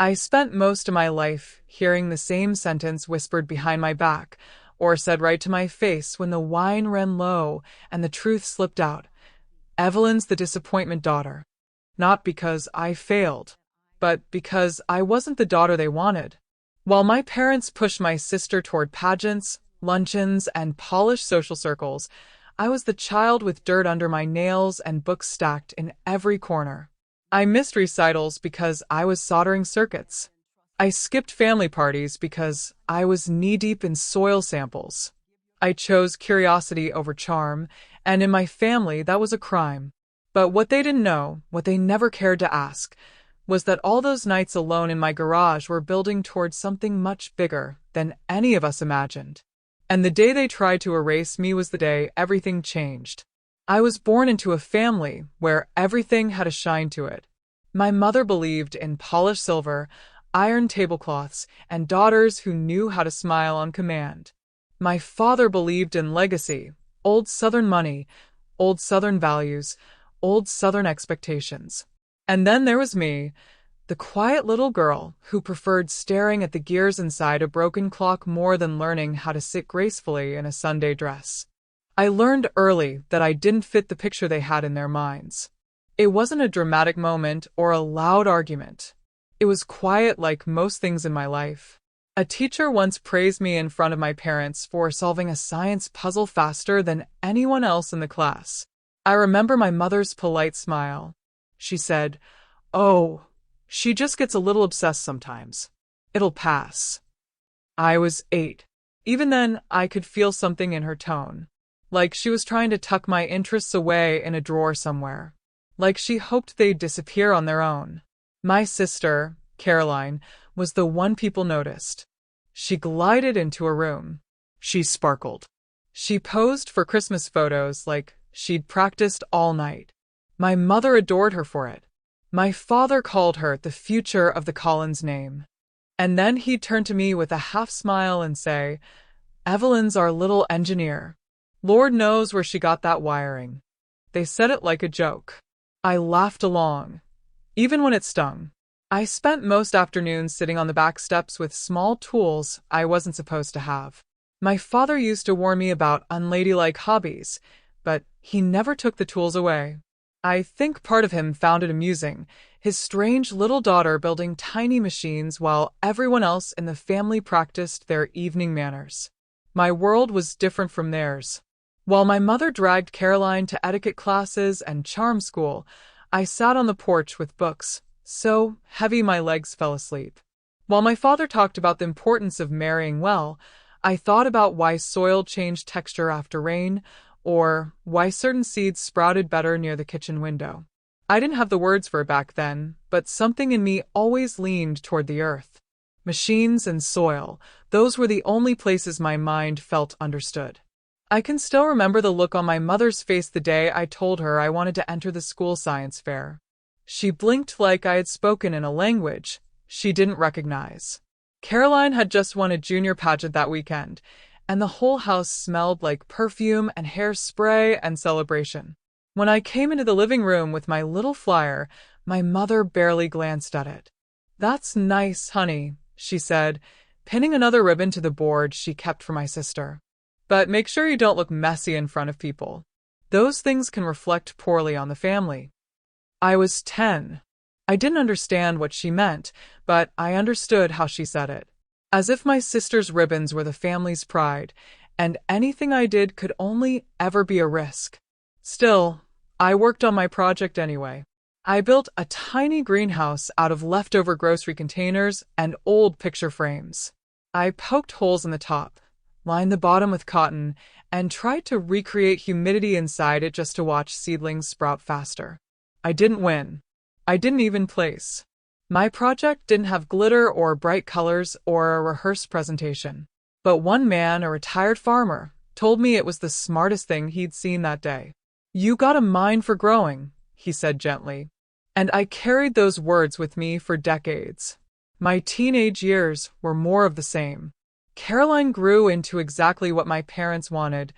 I spent most of my life hearing the same sentence whispered behind my back, or said right to my face when the wine ran low and the truth slipped out. Evelyn's the disappointment daughter. Not because I failed, but because I wasn't the daughter they wanted. While my parents pushed my sister toward pageants, luncheons, and polished social circles, I was the child with dirt under my nails and books stacked in every corner. I missed recitals because I was soldering circuits. I skipped family parties because I was knee-deep in soil samples. I chose curiosity over charm, and in my family that was a crime. But what they didn't know, what they never cared to ask, was that all those nights alone in my garage were building towards something much bigger than any of us imagined. And the day they tried to erase me was the day everything changed. I was born into a family where everything had a shine to it. My mother believed in polished silver, iron tablecloths, and daughters who knew how to smile on command. My father believed in legacy, old Southern money, old Southern values, old Southern expectations. And then there was me, the quiet little girl who preferred staring at the gears inside a broken clock more than learning how to sit gracefully in a Sunday dress. I learned early that I didn't fit the picture they had in their minds. It wasn't a dramatic moment or a loud argument. It was quiet like most things in my life. A teacher once praised me in front of my parents for solving a science puzzle faster than anyone else in the class. I remember my mother's polite smile. She said, "Oh, she just gets a little obsessed sometimes. It'll pass." I was 8. Even then, I could feel something in her tone. Like she was trying to tuck my interests away in a drawer somewhere. Like she hoped they'd disappear on their own. My sister, Caroline, was the one people noticed. She glided into a room. She sparkled. She posed for Christmas photos like she'd practiced all night. My mother adored her for it. My father called her the future of the Collins name. And then he'd turn to me with a half smile and say, "Evelyn's our little engineer. Lord knows where she got that wiring." They said it like a joke. I laughed along, even when it stung. I spent most afternoons sitting on the back steps with small tools I wasn't supposed to have. My father used to warn me about unladylike hobbies, but he never took the tools away. I think part of him found it amusing, his strange little daughter building tiny machines while everyone else in the family practiced their evening manners. My world was different from theirs. While my mother dragged Caroline to etiquette classes and charm school, I sat on the porch with books, so heavy my legs fell asleep. While my father talked about the importance of marrying well, I thought about why soil changed texture after rain, or why certain seeds sprouted better near the kitchen window. I didn't have the words for it back then, but something in me always leaned toward the earth. Machines and soil, those were the only places my mind felt understood. I can still remember the look on my mother's face the day I told her I wanted to enter the school science fair. She blinked like I had spoken in a language she didn't recognize. Caroline had just won a junior pageant that weekend, and the whole house smelled like perfume and hairspray and celebration. When I came into the living room with my little flyer, my mother barely glanced at it. "That's nice, honey," she said, pinning another ribbon to the board she kept for my sister. "But make sure you don't look messy in front of people. Those things can reflect poorly on the family." I was 10. I didn't understand what she meant, but I understood how she said it. As if my sister's ribbons were the family's pride, and anything I did could only ever be a risk. Still, I worked on my project anyway. I built a tiny greenhouse out of leftover grocery containers and old picture frames. I poked holes in the top, lined the bottom with cotton, and tried to recreate humidity inside it just to watch seedlings sprout faster. I didn't win. I didn't even place. My project didn't have glitter or bright colors or a rehearsed presentation. But one man, a retired farmer, told me it was the smartest thing he'd seen that day. "You got a mind for growing," he said gently. And I carried those words with me for decades. My teenage years were more of the same. Caroline grew into exactly what my parents wanted: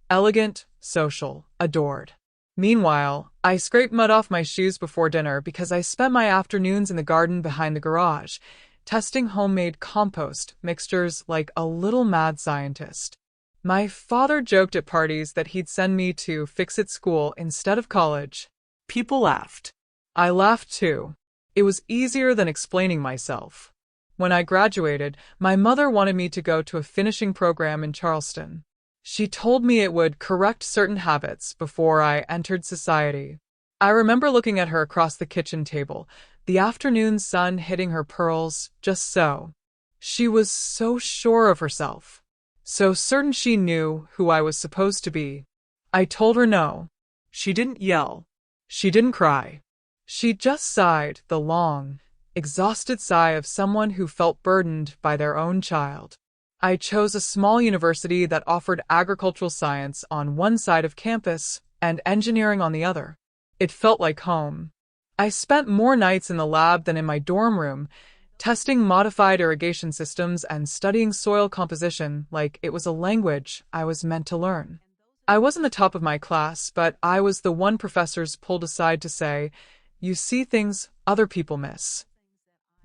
elegant, social, adored. Meanwhile, I scraped mud off my shoes before dinner because I spent my afternoons in the garden behind the garage, testing homemade compost mixtures like a little mad scientist. My father joked at parties that he'd send me to fix-it school instead of college. People laughed. I laughed too. It was easier than explaining myself. When I graduated, my mother wanted me to go to a finishing program in Charleston. She told me it would correct certain habits before I entered society. I remember looking at her across the kitchen table, the afternoon sun hitting her pearls just so. She was so sure of herself, so certain she knew who I was supposed to be. I told her no. She didn't yell. She didn't cry. She just sighed, the long, exhausted sigh of someone who felt burdened by their own child. I chose a small university that offered agricultural science on one side of campus and engineering on the other. It felt like home. I spent more nights in the lab than in my dorm room, testing modified irrigation systems and studying soil composition like it was a language I was meant to learn. I wasn't the top of my class, but I was the one professors pulled aside to say, "You see things other people miss."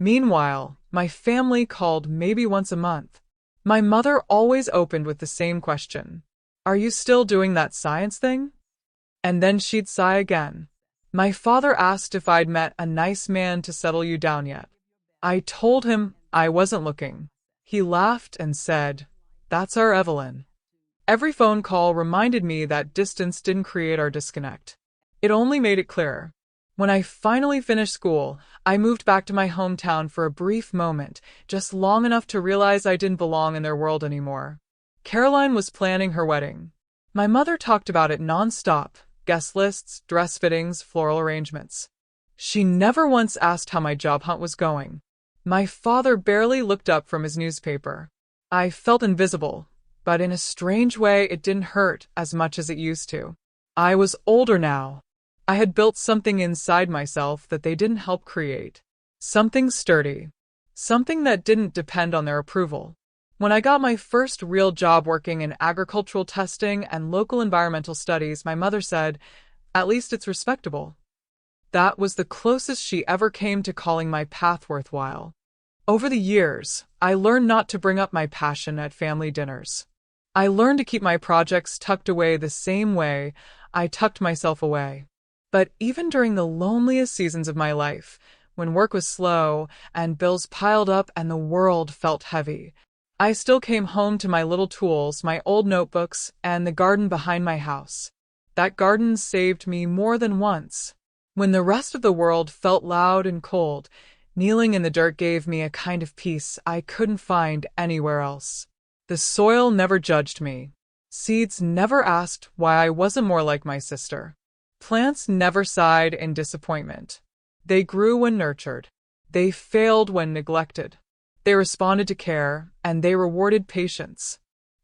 Meanwhile, my family called maybe once a month. My mother always opened with the same question. "Are you still doing that science thing?" And then she'd sigh again. My father asked if I'd met a nice man to settle you down yet. I told him I wasn't looking. He laughed and said, "That's our Evelyn." Every phone call reminded me that distance didn't create our disconnect. It only made it clearer. When I finally finished school, I moved back to my hometown for a brief moment, just long enough to realize I didn't belong in their world anymore. Caroline was planning her wedding. My mother talked about it nonstop, guest lists, dress fittings, floral arrangements. She never once asked how my job hunt was going. My father barely looked up from his newspaper. I felt invisible, but in a strange way it didn't hurt as much as it used to. I was older now. I had built something inside myself that they didn't help create. Something sturdy. Something that didn't depend on their approval. When I got my first real job working in agricultural testing and local environmental studies, my mother said, "At least it's respectable." That was the closest she ever came to calling my path worthwhile. Over the years, I learned not to bring up my passion at family dinners. I learned to keep my projects tucked away the same way I tucked myself away. But even during the loneliest seasons of my life, when work was slow and bills piled up and the world felt heavy, I still came home to my little tools, my old notebooks, and the garden behind my house. That garden saved me more than once. When the rest of the world felt loud and cold, kneeling in the dirt gave me a kind of peace I couldn't find anywhere else. The soil never judged me. Seeds never asked why I wasn't more like my sister. Plants never sighed in disappointment. They grew when nurtured. They failed when neglected. They responded to care, and they rewarded patience.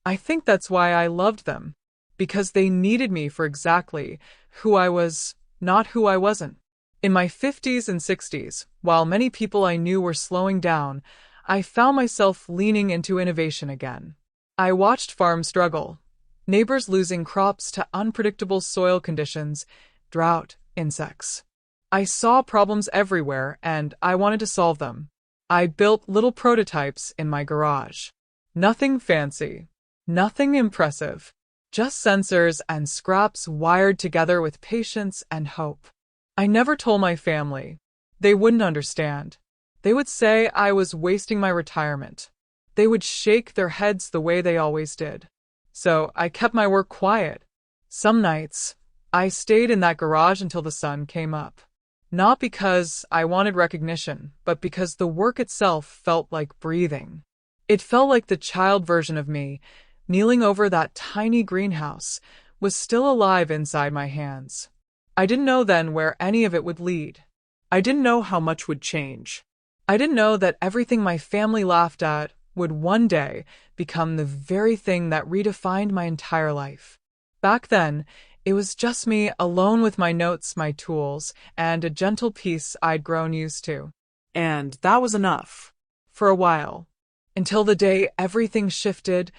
I think that's why I loved them, because they needed me for exactly who I was, not who I wasn't. In my 50s and 60s, while many people I knew were slowing down, I found myself leaning into innovation again. I watched farms struggle, neighbors losing crops to unpredictable soil conditions, drought, insects. I saw problems everywhere, and I wanted to solve them. I built little prototypes in my garage. Nothing fancy, nothing impressive, just sensors and scraps wired together with patience and hope. I never told my family. They wouldn't understand. They would say I was wasting my retirement. They would shake their heads the way they always did. So I kept my work quiet. Some nights, I stayed in that garage until the sun came up. Not because I wanted recognition, but because the work itself felt like breathing. It felt like the child version of me, kneeling over that tiny greenhouse, was still alive inside my hands. I didn't know then where any of it would lead. I didn't know how much would change. I didn't know that everything my family laughed at would one day become the very thing that redefined my entire life. Back then, it was just me alone with my notes, my tools, and a gentle peace I'd grown used to. And that was enough. For a while. Until the day everything shifted,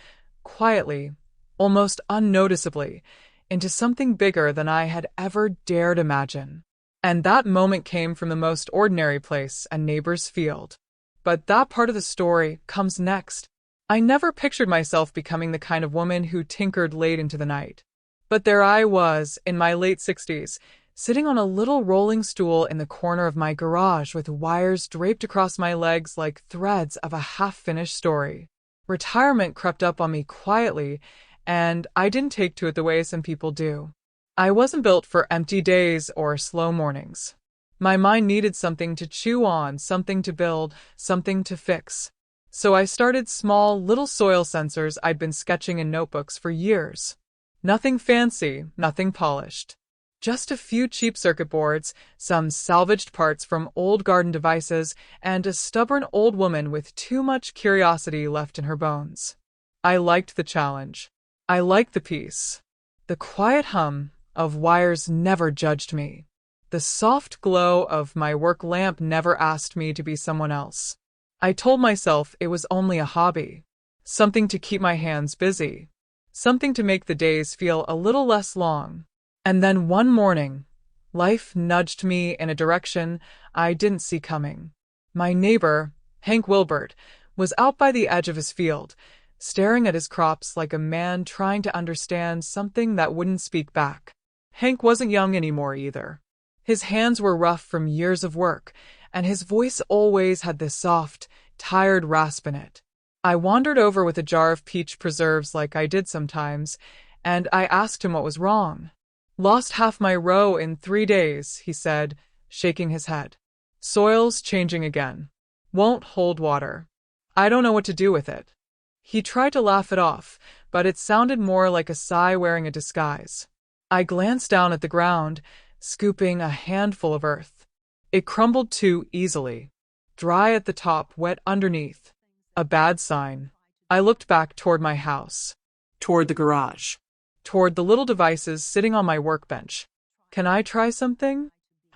quietly, almost unnoticeably, into something bigger than I had ever dared imagine. And that moment came from the most ordinary place, a neighbor's field. But that part of the story comes next. I never pictured myself becoming the kind of woman who tinkered late into the night. But there I was, in my late 60s, sitting on a little rolling stool in the corner of my garage with wires draped across my legs like threads of a half-finished story. Retirement crept up on me quietly, and I didn't take to it the way some people do. I wasn't built for empty days or slow mornings. My mind needed something to chew on, something to build, something to fix. So I started small, little soil sensors I'd been sketching in notebooks for years. Nothing fancy, nothing polished. Just a few cheap circuit boards, some salvaged parts from old garden devices, and a stubborn old woman with too much curiosity left in her bones. I liked the challenge. I liked the peace. The quiet hum of wires never judged me. The soft glow of my work lamp never asked me to be someone else. I told myself it was only a hobby, something to keep my hands busy, something to make the days feel a little less long. And then one morning, life nudged me in a direction I didn't see coming. My neighbor, Hank Wilbert, was out by the edge of his field, staring at his crops like a man trying to understand something that wouldn't speak back. Hank wasn't young anymore either. His hands were rough from years of work, and his voice always had this soft, tired rasp in it. I wandered over with a jar of peach preserves like I did sometimes, and I asked him what was wrong. "Lost half my row in 3 days," he said, shaking his head. "Soil's changing again. Won't hold water. I don't know what to do with it." He tried to laugh it off, but it sounded more like a sigh wearing a disguise. I glanced down at the ground, scooping a handful of earth. It crumbled too easily. Dry at the top, wet underneath. A bad sign. I looked back toward my house. Toward the garage. Toward the little devices sitting on my workbench. "Can I try something?"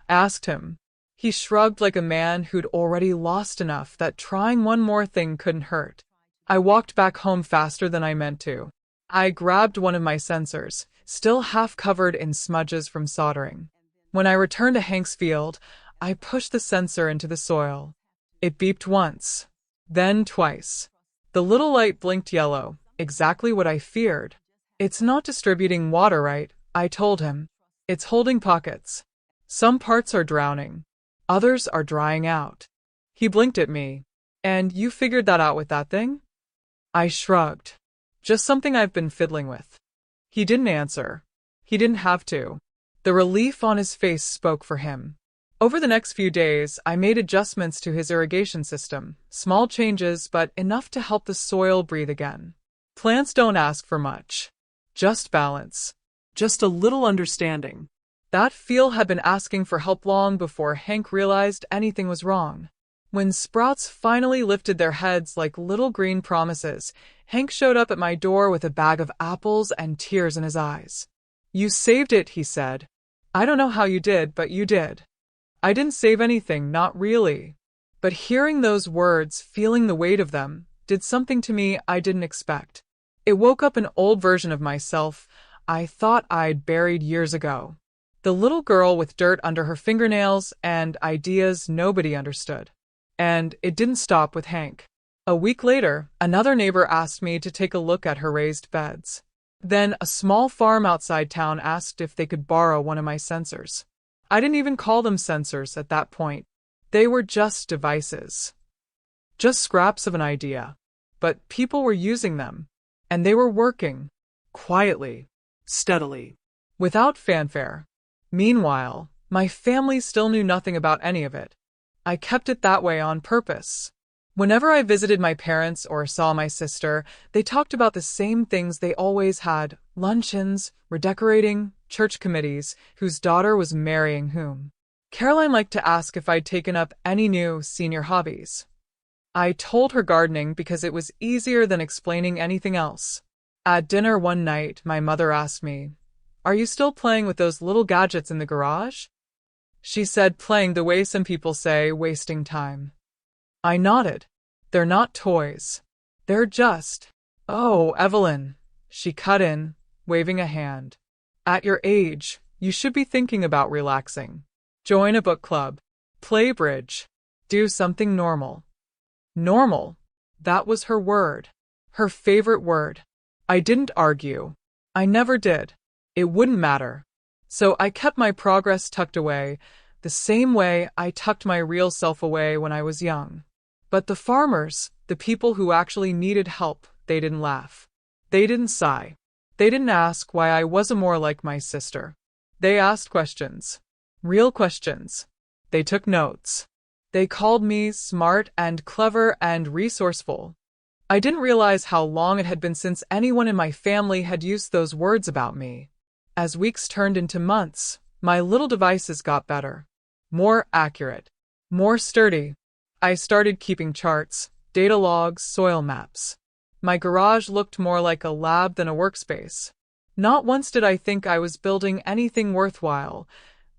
I asked him. He shrugged like a man who'd already lost enough that trying one more thing couldn't hurt. I walked back home faster than I meant to. I grabbed one of my sensors, still half covered in smudges from soldering. When I returned to Hank's field, I pushed the sensor into the soil. It beeped once, then twice. The little light blinked yellow, exactly what I feared. "It's not distributing water right," I told him. "It's holding pockets. Some parts are drowning. Others are drying out." He blinked at me. "And you figured that out with that thing?" I shrugged. "Just something I've been fiddling with." He didn't answer. He didn't have to. The relief on his face spoke for him. Over the next few days, I made adjustments to his irrigation system. Small changes, but enough to help the soil breathe again. Plants don't ask for much. Just balance. Just a little understanding. That field had been asking for help long before Hank realized anything was wrong. When sprouts finally lifted their heads like little green promises, Hank showed up at my door with a bag of apples and tears in his eyes. "You saved it," he said. "I don't know how you did, but you did." I didn't save anything, not really. But hearing those words, feeling the weight of them, did something to me I didn't expect. It woke up an old version of myself I thought I'd buried years ago. The little girl with dirt under her fingernails and ideas nobody understood. And it didn't stop with Hank. A week later, another neighbor asked me to take a look at her raised beds. Then a small farm outside town asked if they could borrow one of my sensors. I didn't even call them sensors at that point. They were just devices. Just scraps of an idea. But people were using them. And they were working. Quietly. Steadily. Without fanfare. Meanwhile, my family still knew nothing about any of it. I kept it that way on purpose. Whenever I visited my parents or saw my sister, they talked about the same things they always had: luncheons, redecorating, church committees, whose daughter was marrying whom. Caroline liked to ask if I'd taken up any new senior hobbies. I told her gardening because it was easier than explaining anything else. At dinner one night, my mother asked me, "Are you still playing with those little gadgets in the garage?" She said, "Playing the way some people say, wasting time." I nodded. "They're not toys. They're just—" "Oh, Evelyn," she cut in, waving a hand. At your age, you should be thinking about relaxing. Join a book club. Play bridge. Do something normal. Normal. That was her word. Her favorite word. I didn't argue. I never did. It wouldn't matter. So I kept my progress tucked away, the same way I tucked my real self away when I was young. But the farmers, the people who actually needed help, they didn't laugh. They didn't sigh. They didn't ask why I wasn't more like my sister. They asked questions. Real questions. They took notes. They called me smart and clever and resourceful. I didn't realize how long it had been since anyone in my family had used those words about me. As weeks turned into months, my little devices got better. More accurate. More sturdy. I started keeping charts, data logs, soil maps. My garage looked more like a lab than a workspace. Not once did I think I was building anything worthwhile.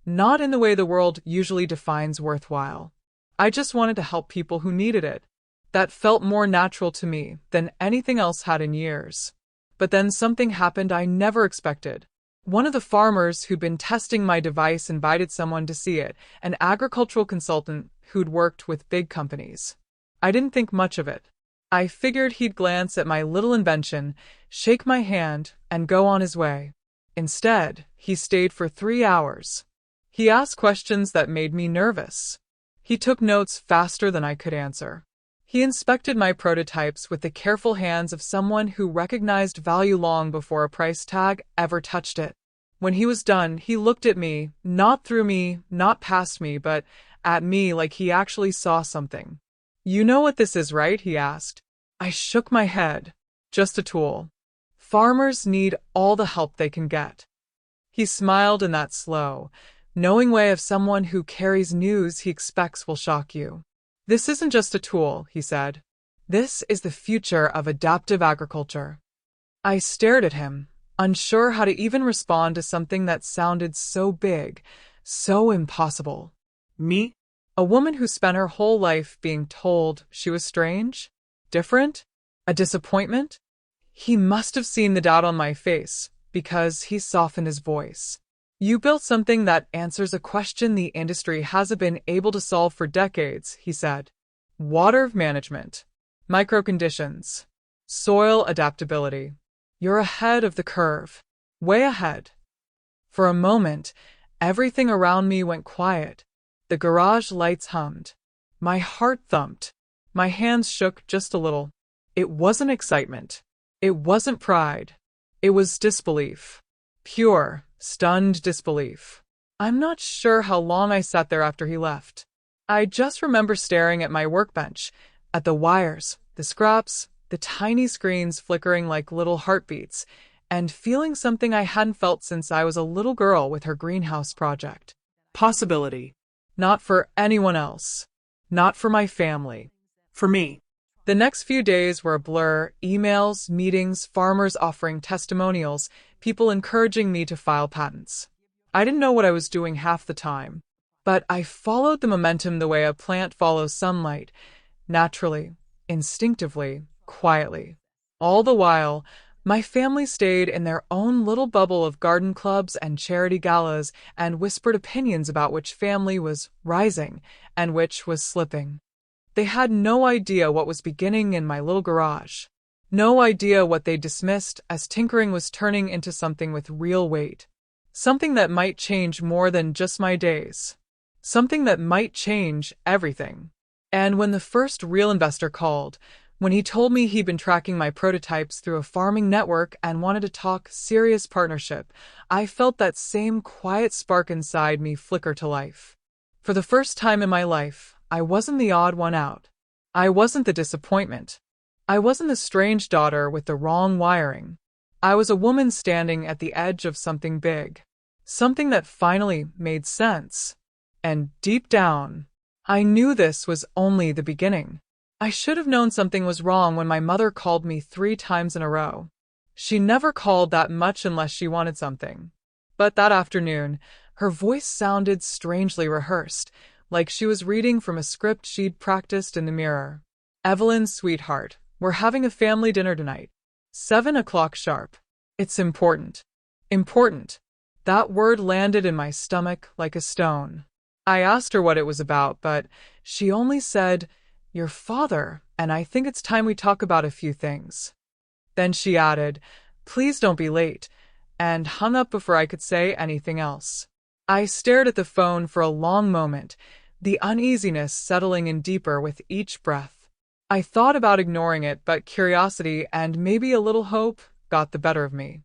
Not in the way the world usually defines worthwhile. I just wanted to help people who needed it. That felt more natural to me than anything else had in years. But then something happened I never expected. One of the farmers who'd been testing my device invited someone to see it, an agricultural consultant who'd worked with big companies. I didn't think much of it. I figured he'd glance at my little invention, shake my hand, and go on his way. Instead, he stayed for 3 hours. He asked questions that made me nervous. He took notes faster than I could answer. He inspected my prototypes with the careful hands of someone who recognized value long before a price tag ever touched it. When he was done, he looked at me, not through me, not past me, but at me like he actually saw something. "You know what this is, right?" he asked. I shook my head. "Just a tool. Farmers need all the help they can get." He smiled in that slow, knowing way of someone who carries news he expects will shock you. "This isn't just a tool," he said. "This is the future of adaptive agriculture." I stared at him, unsure how to even respond to something that sounded so big, so impossible. Me? A woman who spent her whole life being told she was strange? Different? A disappointment? He must have seen the doubt on my face, because he softened his voice. "You built something that answers a question the industry hasn't been able to solve for decades," he said. "Water management, microconditions, soil adaptability. You're ahead of the curve. Way ahead." For a moment, everything around me went quiet. The garage lights hummed. My heart thumped. My hands shook just a little. It wasn't excitement. It wasn't pride. It was disbelief. Pure, stunned disbelief. I'm not sure how long I sat there after he left. I just remember staring at my workbench, at the wires, the scraps, the tiny screens flickering like little heartbeats, and feeling something I hadn't felt since I was a little girl with her greenhouse project. Possibility. Not for anyone else. Not for my family. For me. The next few days were a blur: emails, meetings, farmers offering testimonials, people encouraging me to file patents. I didn't know what I was doing half the time, but I followed the momentum the way a plant follows sunlight, naturally, instinctively, quietly. All the while, my family stayed in their own little bubble of garden clubs and charity galas and whispered opinions about which family was rising and which was slipping. They had no idea what was beginning in my little garage. No idea what they dismissed as tinkering was turning into something with real weight. Something that might change more than just my days. Something that might change everything. And when the first real investor called, when he told me he'd been tracking my prototypes through a farming network and wanted to talk serious partnership, I felt that same quiet spark inside me flicker to life. For the first time in my life, I wasn't the odd one out. I wasn't the disappointment. I wasn't the strange daughter with the wrong wiring. I was a woman standing at the edge of something big. Something that finally made sense. And deep down, I knew this was only the beginning. I should have known something was wrong when my mother called me 3 times in a row. She never called that much unless she wanted something. But that afternoon, her voice sounded strangely rehearsed, like she was reading from a script she'd practiced in the mirror. "Evelyn, sweetheart, we're having a family dinner tonight. 7 o'clock sharp. It's important. Important. That word landed in my stomach like a stone. I asked her what it was about, but she only said, "Your father, and I think it's time we talk about a few things." Then she added, "Please don't be late," and hung up before I could say anything else. I stared at the phone for a long moment, the uneasiness settling in deeper with each breath. I thought about ignoring it, but curiosity and maybe a little hope got the better of me.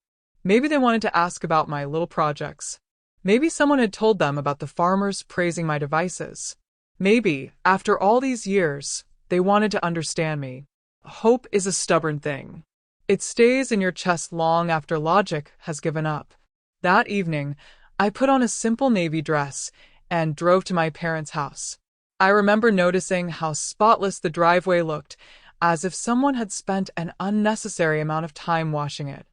Maybe they wanted to ask about my little projects. Maybe someone had told them about the farmers praising my devices. Maybe, after all these years, they wanted to understand me. Hope is a stubborn thing. It stays in your chest long after logic has given up. That evening, I put on a simple navy dress and drove to my parents' house. I remember noticing how spotless the driveway looked, as if someone had spent an unnecessary amount of time washing it.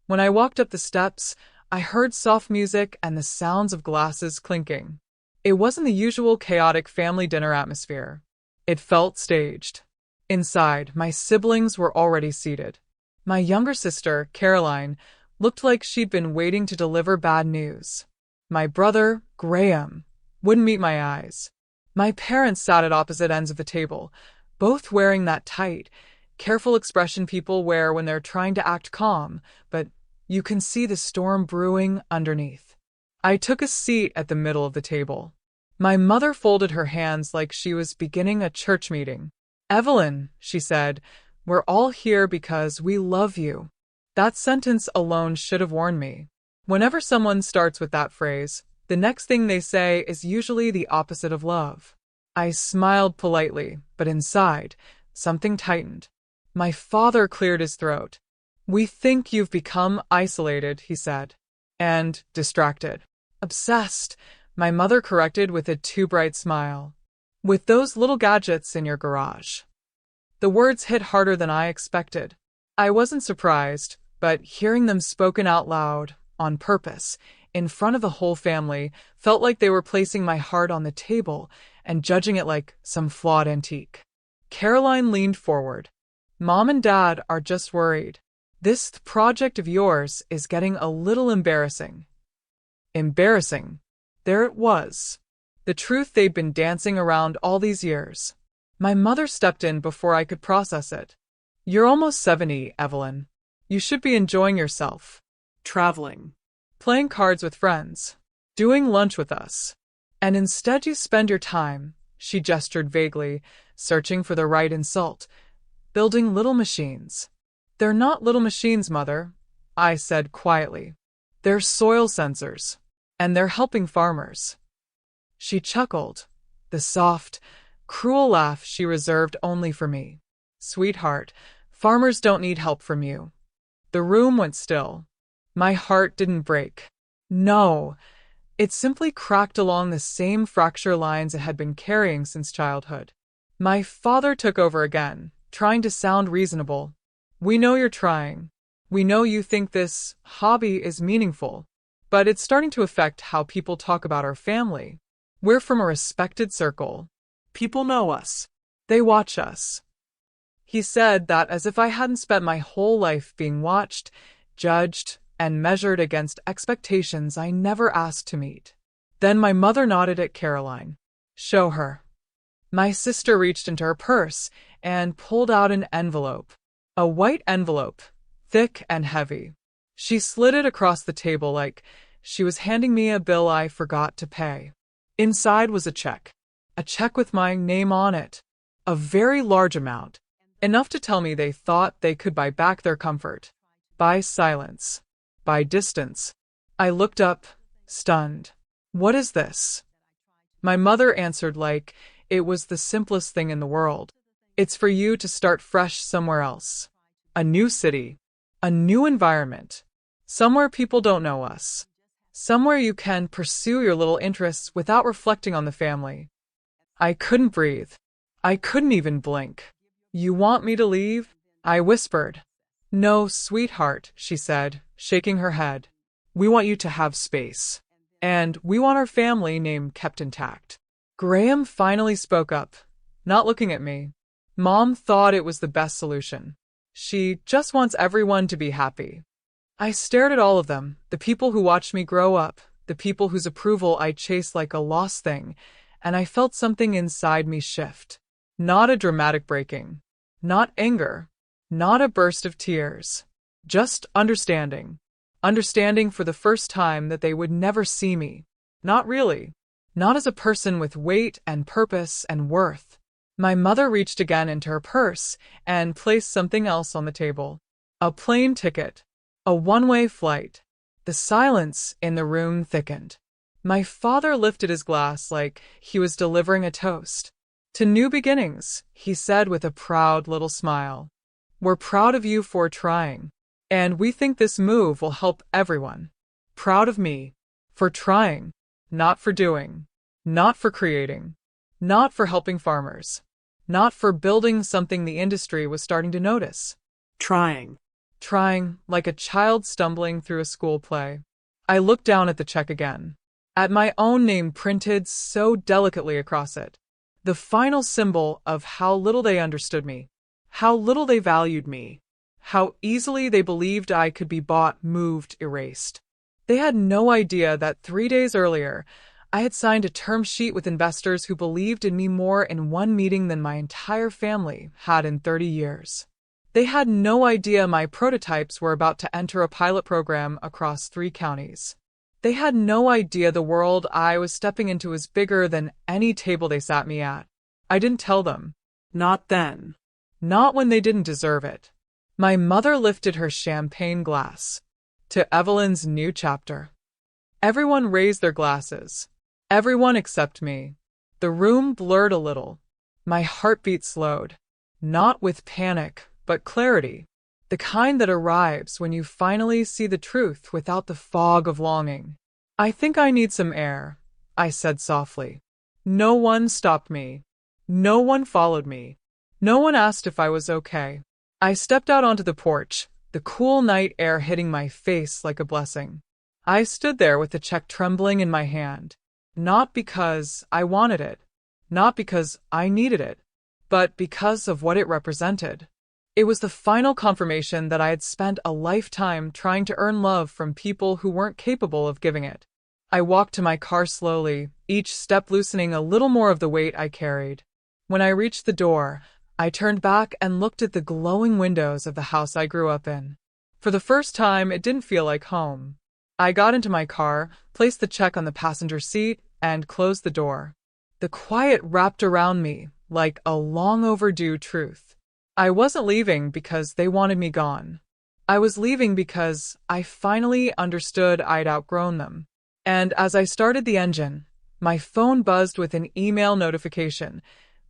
When I walked up the steps, I heard soft music and the sounds of glasses clinking. It wasn't the usual chaotic family dinner atmosphere. It felt staged. Inside, my siblings were already seated. My younger sister, Caroline, looked like she'd been waiting to deliver bad news. My brother, Graham, wouldn't meet my eyes. My parents sat at opposite ends of the table, both wearing that tight, careful expression people wear when they're trying to act calm, but you can see the storm brewing underneath. I took a seat at the middle of the table. My mother folded her hands like she was beginning a church meeting. "Evelyn," she said, "we're all here because we love you." That sentence alone should have warned me. Whenever someone starts with that phrase, the next thing they say is usually the opposite of love. I smiled politely, but inside, something tightened. My father cleared his throat. "We think you've become isolated," he said. "And distracted." "Obsessed," my mother corrected with a too bright smile. "With those little gadgets in your garage." The words hit harder than I expected. I wasn't surprised, but hearing them spoken out loud, on purpose, in front of the whole family, felt like they were placing my heart on the table and judging it like some flawed antique. Caroline leaned forward. "Mom and Dad are just worried. This project of yours is getting a little embarrassing." Embarrassing. There it was. The truth they'd been dancing around all these years. My mother stepped in before I could process it. "You're almost 70, Evelyn. You should be enjoying yourself. Traveling. Playing cards with friends. Doing lunch with us. And instead you spend your time," she gestured vaguely, searching for the right insult, "building little machines." "They're not little machines, Mother," I said quietly. "They're soil sensors. And they're helping farmers." She chuckled, the soft, cruel laugh she reserved only for me. "Sweetheart, farmers don't need help from you." The room went still. My heart didn't break. No, it simply cracked along the same fracture lines it had been carrying since childhood. My father took over again, trying to sound reasonable. "We know you're trying. We know you think this hobby is meaningful, but it's starting to affect how people talk about our family. We're from a respected circle. People know us. They watch us." He said that as if I hadn't spent my whole life being watched, judged, and measured against expectations I never asked to meet. Then my mother nodded at Caroline. "Show her." My sister reached into her purse and pulled out an envelope. A white envelope, thick and heavy. She slid it across the table like she was handing me a bill I forgot to pay. Inside was a check with my name on it. A very large amount. Enough to tell me they thought they could buy back their comfort. Buy silence. Buy distance. I looked up, stunned. "What is this?" My mother answered like it was the simplest thing in the world. "It's for you to start fresh somewhere else. A new city. A new environment. Somewhere people don't know us. Somewhere you can pursue your little interests without reflecting on the family." I couldn't breathe. I couldn't even blink. "You want me to leave?" I whispered. "No, sweetheart," she said, shaking her head. "We want you to have space. And we want our family name kept intact." Graham finally spoke up, not looking at me. "Mom thought it was the best solution. She just wants everyone to be happy." I stared at all of them, the people who watched me grow up, the people whose approval I chased like a lost thing, and I felt something inside me shift. Not a dramatic breaking. Not anger. Not a burst of tears. Just understanding. Understanding for the first time that they would never see me. Not really. Not as a person with weight and purpose and worth. My mother reached again into her purse and placed something else on the table. A plane ticket. A one-way flight. The silence in the room thickened. My father lifted his glass like he was delivering a toast. To new beginnings, he said with a proud little smile. We're proud of you for trying. And we think this move will help everyone. Proud of me. For trying. Not for doing. Not for creating. Not for helping farmers. Not for building something the industry was starting to notice. Trying. Trying, like a child stumbling through a school play. I looked down at the check again. At my own name printed so delicately across it. The final symbol of how little they understood me. How little they valued me. How easily they believed I could be bought, moved, erased. They had no idea that 3 days earlier, I had signed a term sheet with investors who believed in me more in one meeting than my entire family had in 30 years. They had no idea my prototypes were about to enter a pilot program across 3 counties. They had no idea the world I was stepping into was bigger than any table they sat me at. I didn't tell them. Not then. Not when they didn't deserve it. My mother lifted her champagne glass. To Evelyn's new chapter. Everyone raised their glasses. Everyone except me. The room blurred a little. My heartbeat slowed. Not with panic, but clarity. The kind that arrives when you finally see the truth without the fog of longing. I think I need some air, I said softly. No one stopped me. No one followed me. No one asked if I was okay. I stepped out onto the porch, the cool night air hitting my face like a blessing. I stood there with the check trembling in my hand. Not because I wanted it. Not because I needed it. But because of what it represented. It was the final confirmation that I had spent a lifetime trying to earn love from people who weren't capable of giving it. I walked to my car slowly, each step loosening a little more of the weight I carried. When I reached the door, I turned back and looked at the glowing windows of the house I grew up in. For the first time, it didn't feel like home. I got into my car, placed the check on the passenger seat, and closed the door. The quiet wrapped around me like a long overdue truth. I wasn't leaving because they wanted me gone. I was leaving because I finally understood I'd outgrown them. And as I started the engine, my phone buzzed with an email notification,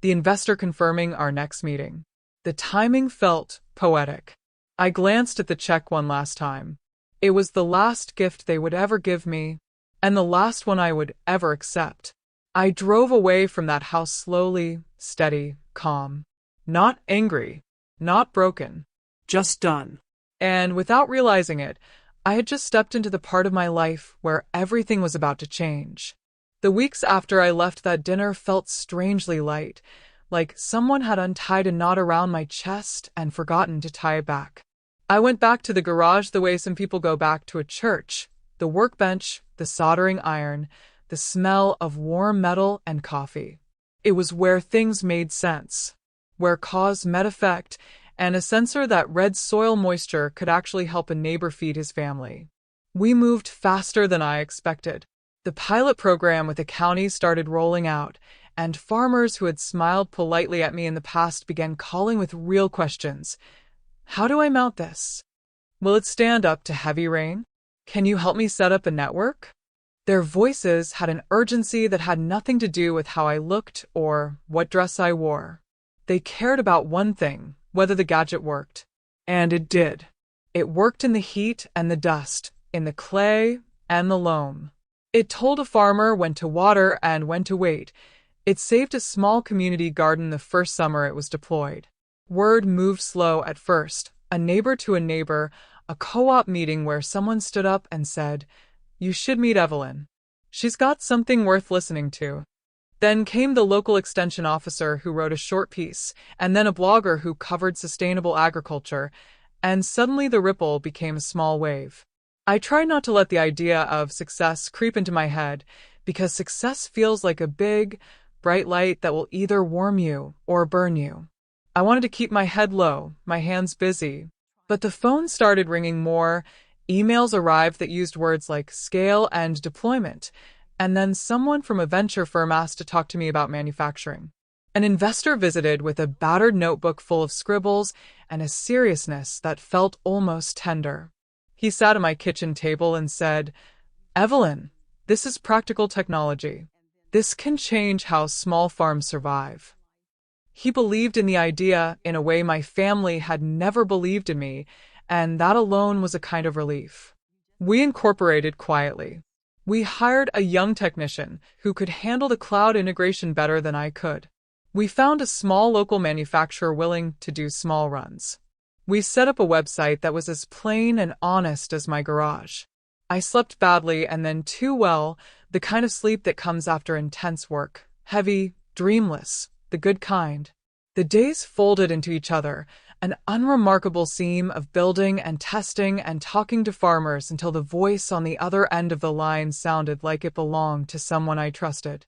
the investor confirming our next meeting. The timing felt poetic. I glanced at the check one last time. It was the last gift they would ever give me, and the last one I would ever accept. I drove away from that house slowly, steady, calm. Not angry, not broken. Just done. And without realizing it, I had just stepped into the part of my life where everything was about to change. The weeks after I left that dinner felt strangely light, like someone had untied a knot around my chest and forgotten to tie it back. I went back to the garage the way some people go back to a church, the workbench, the soldering iron, the smell of warm metal and coffee. It was where things made sense, where cause met effect, and a sensor that read soil moisture could actually help a neighbor feed his family. We moved faster than I expected. The pilot program with the county started rolling out, and farmers who had smiled politely at me in the past began calling with real questions. How do I mount this? Will it stand up to heavy rain? Can you help me set up a network? Their voices had an urgency that had nothing to do with how I looked or what dress I wore. They cared about one thing, whether the gadget worked. And it did. It worked in the heat and the dust, in the clay and the loam. It told a farmer when to water and when to wait. It saved a small community garden the first summer it was deployed. Word moved slow at first, a neighbor to a neighbor, a co-op meeting where someone stood up and said, "You should meet Evelyn. She's got something worth listening to." Then came the local extension officer who wrote a short piece, and then a blogger who covered sustainable agriculture, and suddenly the ripple became a small wave. I tried not to let the idea of success creep into my head, because success feels like a big, bright light that will either warm you or burn you. I wanted to keep my head low, my hands busy, but the phone started ringing more. Emails arrived that used words like scale and deployment, and then someone from a venture firm asked to talk to me about manufacturing. An investor visited with a battered notebook full of scribbles and a seriousness that felt almost tender. He sat at my kitchen table and said, "Evelyn, this is practical technology. This can change how small farms survive." He believed in the idea in a way my family had never believed in me, and that alone was a kind of relief. We incorporated quietly. We hired a young technician who could handle the cloud integration better than I could. We found a small local manufacturer willing to do small runs. We set up a website that was as plain and honest as my garage. I slept badly and then too well, the kind of sleep that comes after intense work. Heavy, dreamless, the good kind. The days folded into each other, an unremarkable seam of building and testing and talking to farmers until the voice on the other end of the line sounded like it belonged to someone I trusted.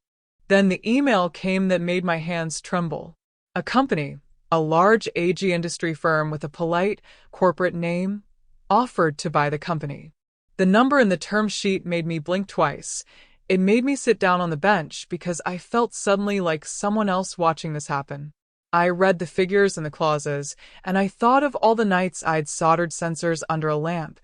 Then the email came that made my hands tremble. A company, a large AG industry firm with a polite, corporate name, offered to buy the company. The number in the term sheet made me blink twice. It made me sit down on the bench because I felt suddenly like someone else watching this happen. I read the figures and the clauses, and I thought of all the nights I'd soldered sensors under a lamp,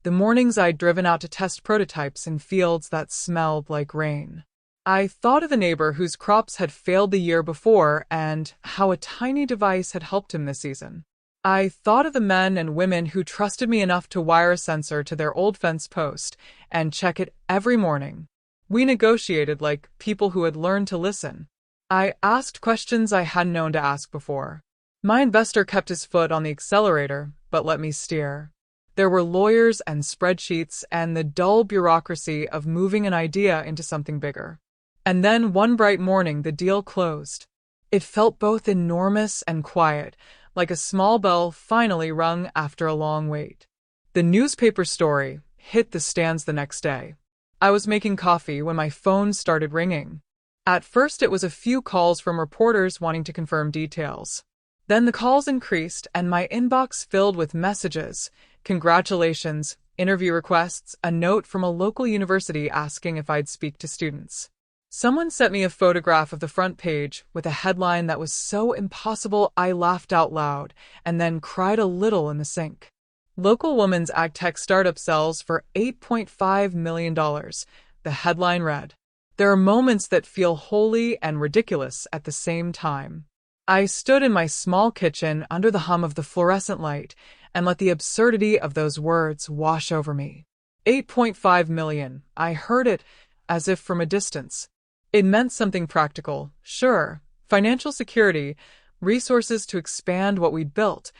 the mornings I'd driven out to test prototypes in fields that smelled like rain. I thought of a neighbor whose crops had failed the year before and how a tiny device had helped him this season. I thought of the men and women who trusted me enough to wire a sensor to their old fence post and check it every morning. We negotiated like people who had learned to listen. I asked questions I hadn't known to ask before. My investor kept his foot on the accelerator, but let me steer. There were lawyers and spreadsheets and the dull bureaucracy of moving an idea into something bigger. And then one bright morning the deal closed. It felt both enormous and quiet, like a small bell finally rung after a long wait. The newspaper story hit the stands the next day. I was making coffee when my phone started ringing. At first it was a few calls from reporters wanting to confirm details. Then the calls increased and my inbox filled with messages, congratulations, interview requests, a note from a local university asking if I'd speak to students. Someone sent me a photograph of the front page with a headline that was so impossible I laughed out loud and then cried a little in the sink. Local woman's AgTech startup sells for $8.5 million. The headline read. There are moments that feel holy and ridiculous at the same time. I stood in my small kitchen under the hum of the fluorescent light and let the absurdity of those words wash over me. 8.5 million. I heard it as if from a distance. It meant something practical, sure, financial security, resources to expand what we'd built,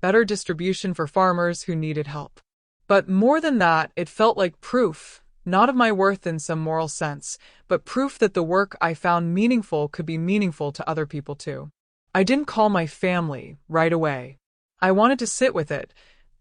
better distribution for farmers who needed help. But more than that, it felt like proof, not of my worth in some moral sense, but proof that the work I found meaningful could be meaningful to other people too. I didn't call my family right away. I wanted to sit with it,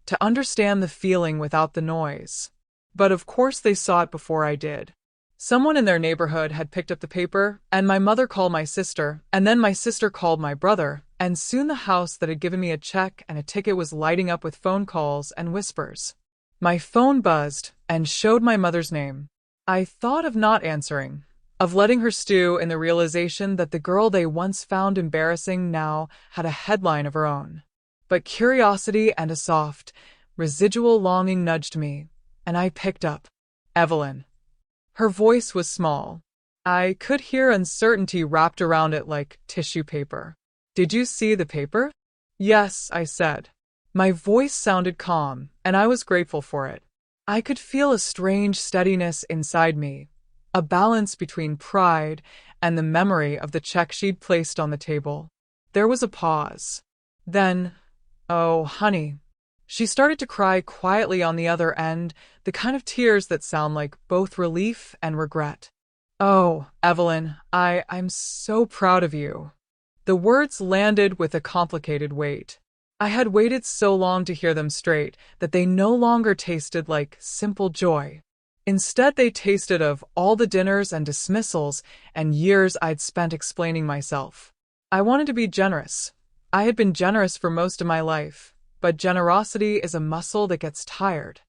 to understand the feeling without the noise. But of course they saw it before I did. Someone in their neighborhood had picked up the paper, and my mother called my sister, and then my sister called my brother, and soon the house that had given me a check and a ticket was lighting up with phone calls and whispers. My phone buzzed and showed my mother's name. I thought of not answering, of letting her stew in the realization that the girl they once found embarrassing now had a headline of her own. But curiosity and a soft, residual longing nudged me, and I picked up. Evelyn. Her voice was small. I could hear uncertainty wrapped around it like tissue paper. Did you see the paper? Yes, I said. My voice sounded calm, and I was grateful for it. I could feel a strange steadiness inside me, a balance between pride and the memory of the check she'd placed on the table. There was a pause. Then, oh, honey. She started to cry quietly on the other end, the kind of tears that sound like both relief and regret. Oh, Evelyn, I'm so proud of you. The words landed with a complicated weight. I had waited so long to hear them straight that they no longer tasted like simple joy. Instead, they tasted of all the dinners and dismissals and years I'd spent explaining myself. I wanted to be generous. I had been generous for most of my life, but generosity is a muscle that gets tired.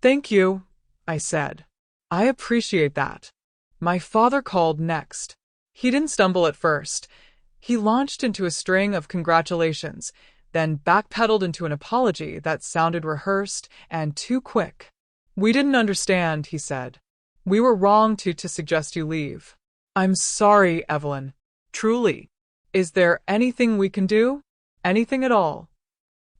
"Thank you," I said. "I appreciate that." My father called next. He didn't stumble at first. He launched into a string of congratulations, then backpedaled into an apology that sounded rehearsed and too quick. "We didn't understand," he said. "We were wrong to suggest you leave." "I'm sorry, Evelyn. Truly. Is there anything we can do? Anything at all?"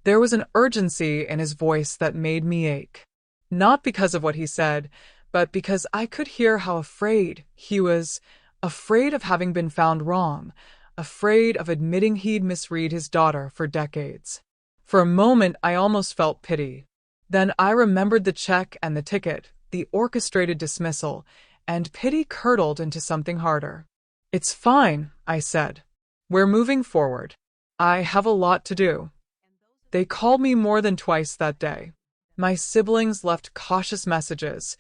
There was an urgency in his voice that made me ache. Not because of what he said, but because I could hear how afraid he was, afraid of having been found wrong, afraid of admitting he'd misread his daughter for decades. For a moment, I almost felt pity. Then I remembered the check and the ticket, the orchestrated dismissal, and pity curdled into something harder. "It's fine," I said. "We're moving forward. I have a lot to do." They called me more than twice that day. My siblings left cautious messages.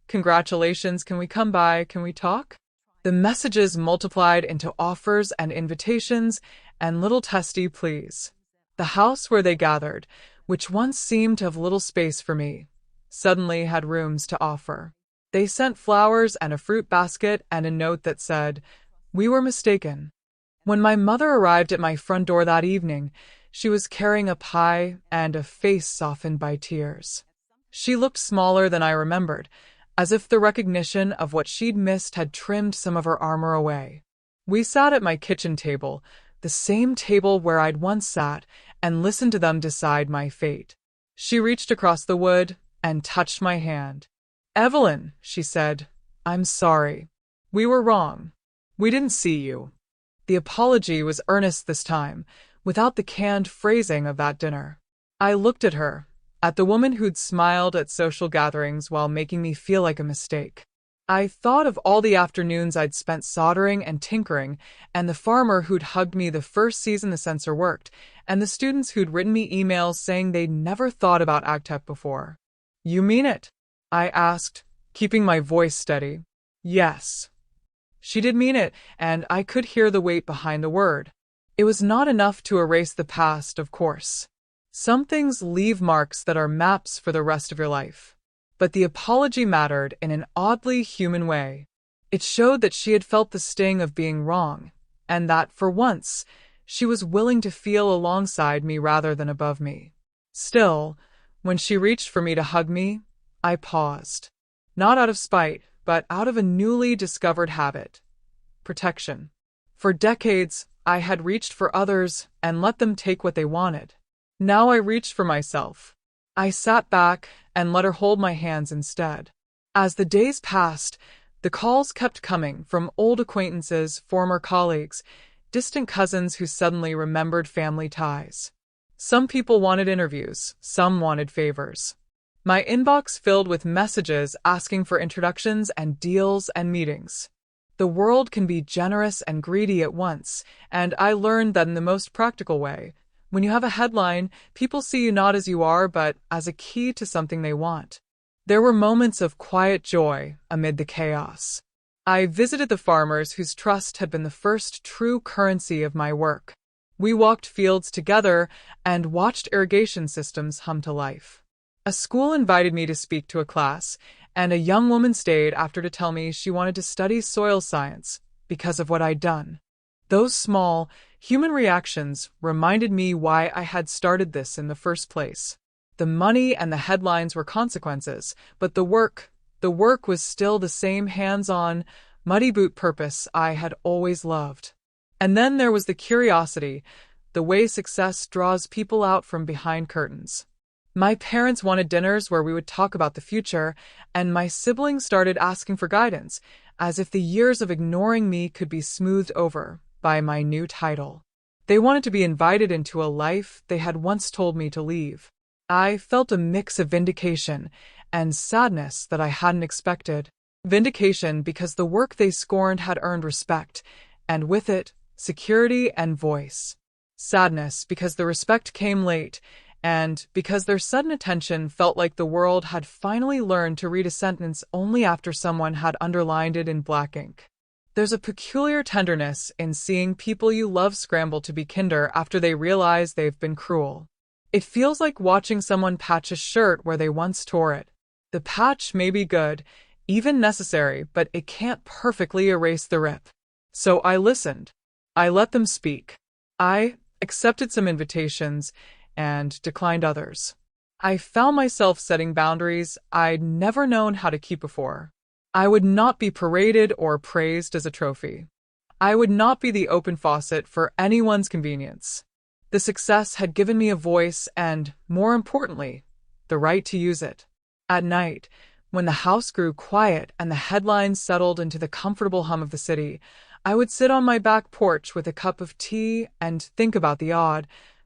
"Congratulations, can we come by, can we talk?" The messages multiplied into offers and invitations and little testy pleas. The house where they gathered, which once seemed to have little space for me, suddenly had rooms to offer. They sent flowers and a fruit basket and a note that said, "We were mistaken." When my mother arrived at my front door that evening, she was carrying a pie and a face softened by tears. She looked smaller than I remembered, as if the recognition of what she'd missed had trimmed some of her armor away. We sat at my kitchen table, the same table where I'd once sat, and listened to them decide my fate. She reached across the wood and touched my hand. "Evelyn," she said, "I'm sorry. We were wrong. We didn't see you." The apology was earnest this time, without the canned phrasing of that dinner. I looked at her, at the woman who'd smiled at social gatherings while making me feel like a mistake. I thought of all the afternoons I'd spent soldering and tinkering, and the farmer who'd hugged me the first season the sensor worked, and the students who'd written me emails saying they'd never thought about AgTech before. "You mean it?" I asked, keeping my voice steady. "Yes." She did mean it, and I could hear the weight behind the word. It was not enough to erase the past, of course. Some things leave marks that are maps for the rest of your life. But the apology mattered in an oddly human way. It showed that she had felt the sting of being wrong, and that, for once, she was willing to feel alongside me rather than above me. Still, when she reached for me to hug me, I paused. Not out of spite, but out of a newly discovered habit: protection. For decades, I had reached for others and let them take what they wanted. Now I reached for myself. I sat back and let her hold my hands instead. As the days passed, the calls kept coming from old acquaintances, former colleagues, distant cousins who suddenly remembered family ties. Some people wanted interviews, some wanted favors. My inbox filled with messages asking for introductions and deals and meetings. The world can be generous and greedy at once, and I learned that in the most practical way. When you have a headline, people see you not as you are, but as a key to something they want. There were moments of quiet joy amid the chaos. I visited the farmers whose trust had been the first true currency of my work. We walked fields together and watched irrigation systems hum to life. A school invited me to speak to a class, and a young woman stayed after to tell me she wanted to study soil science because of what I'd done. Those small, human reactions reminded me why I had started this in the first place. The money and the headlines were consequences, but the work was still the same hands-on, muddy boot purpose I had always loved. And then there was the curiosity, the way success draws people out from behind curtains. My parents wanted dinners where we would talk about the future, and my siblings started asking for guidance, as if the years of ignoring me could be smoothed over by my new title. They wanted to be invited into a life they had once told me to leave. I felt a mix of vindication and sadness that I hadn't expected. Vindication because the work they scorned had earned respect, and with it, security and voice. Sadness because the respect came late, and because their sudden attention felt like the world had finally learned to read a sentence only after someone had underlined it in black ink. There's a peculiar tenderness in seeing people you love scramble to be kinder after they realize they've been cruel. It feels like watching someone patch a shirt where they once tore it. The patch may be good, even necessary, but it can't perfectly erase the rip. So I listened. I let them speak. I accepted some invitations and declined others. I found myself setting boundaries I'd never known how to keep before. I would not be paraded or praised as a trophy. I would not be the open faucet for anyone's convenience. The success had given me a voice and, more importantly, the right to use it. At night, when the house grew quiet and the headlines settled into the comfortable hum of the city, I would sit on my back porch with a cup of tea and think about the odd,